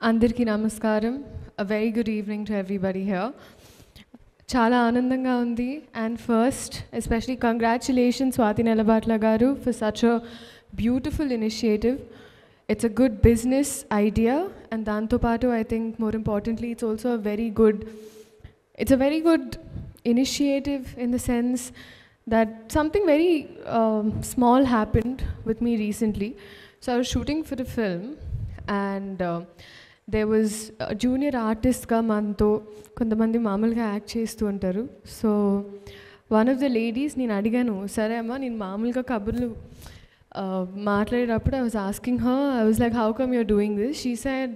Andarki namaskaram. A very good evening to everybody here. Chala anandanga undi, and first, especially congratulations Swati Nelabatla garu for such a beautiful initiative. It's a good business idea, and danto paatu, I think more importantly, it's also a very good initiative in the sense that something very small happened with me recently. So I was shooting for the film, and there was a junior artist ga manto kontamandi maamuluga act chestu untaru. So one of the ladies nenu adiganu, sare amma nenu maamuluga kaburlu మాట్లాడేటప్పుడు I was asking her, I was like, how come you're doing this? She said,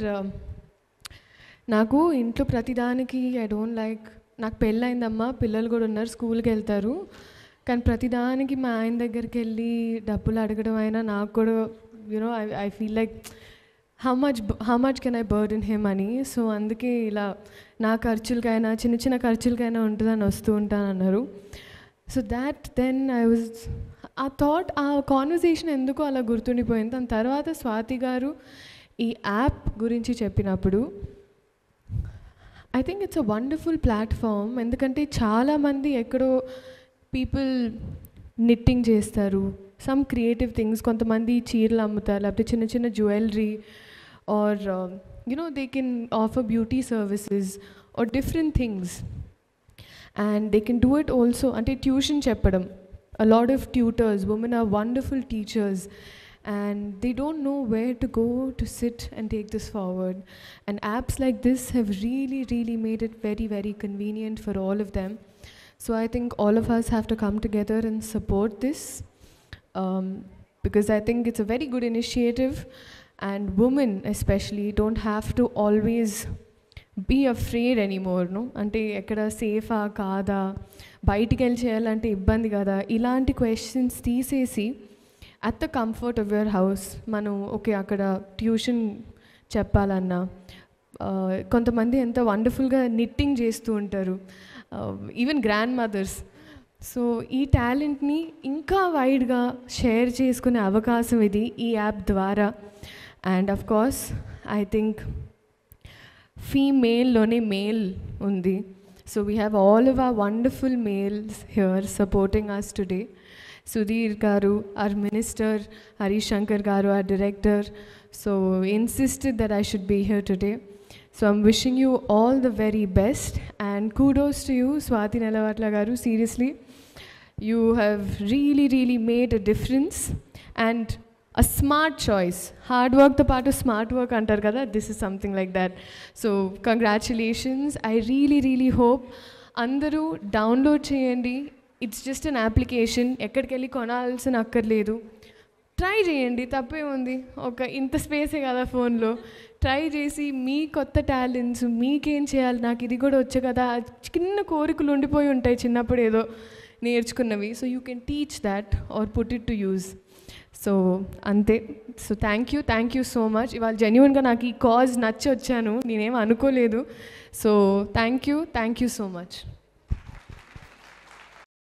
నాకు ఇంట్లో ప్రతిదానికి I don't like, నాకు పెళ్ళయిందమ్మా, పిల్లలు కూడా ఉన్నారు, స్కూల్కి వెళ్తారు, కానీ ప్రతిదానికి మా ఆయన దగ్గరికి వెళ్ళి డబ్బులు అడగడం అయినా నాకు కూడా you know I feel like how much can I burden him అని. సో అందుకే ఇలా నా ఖర్చులకైనా చిన్న ఖర్చులకైనా ఉంటుందని వస్తూ ఉంటాను అన్నారు. సో దాట్ దెన్ ఆ కాన్వర్సేషన్ ఎందుకో అలా గుర్తుండిపోయింది. దాని తర్వాత స్వాతి గారు ఈ యాప్ గురించి చెప్పినప్పుడు I think it's a wonderful platform. ఎందుకంటే చాలామంది ఎక్కడో పీపుల్ నిట్టింగ్ చేస్తారు, సమ్ క్రియేటివ్ థింగ్స్, కొంతమంది చీరలు అమ్ముతారు, లేకపోతే చిన్న jewellery, or they can offer beauty services or different things, and they can do it also ante tuition cheppadam. A lot of tutors, women are wonderful teachers, and they don't know where to go to sit and take this forward, and apps like this have really made it very convenient for all of them. So I think all of us have to come together and support this, because I think it's a very good initiative. And women especially don't have to always be afraid anymore, no? Ante ekkada safe ah kaada, bayitiki velli cheyalante ibbandi kada, ilanti questions teesesi at the comfort of your house manu okay akkada tuition చెప్పాలన్నా, కొంతమంది ఎంత వండర్ఫుల్గా knitting చేస్తూ ఉంటారు, even grand mothers. So ఈ టాలెంట్ని ఇంకా వైడ్గా share చేసుకునే అవకాశం ఇది ఈ యాప్ ద్వారా. And of course, I think female lone male undi. So we have all of our wonderful males here supporting us today. Sudhir garu, our minister, Harish Shankar garu, our director, so insisted that I should be here today. So I'm wishing you all the very best, and kudos to you, Swati Nelabatla garu. Seriously, you have really made a difference, and a smart choice. Hard work to part of smart work antaru kada, this is something like that. So congratulations. I really hope andaru download cheyandi. It's just an application, ekkadiki konalsina akkarledu. Try చేయండి, తప్పే ఉంది, ఒక ఇంత స్పేసే కదా ఫోన్లో. Try చేసి మీ కొత్త talents, మీకేం చేయాలి, నాకు ఇది కూడా వచ్చు కదా, చిన్న కోరికలు ఉండిపోయి ఉంటాయి చిన్నప్పుడు ఏదో నేర్చుకున్నవి. So you can teach that or put it to use. So అంతే. So thank you so much. ఇవాళ జెన్యున్గా నాకు ఈ కాజ్ నచ్చి వచ్చాను, నేనేం అనుకోలేదు. So thank you so much.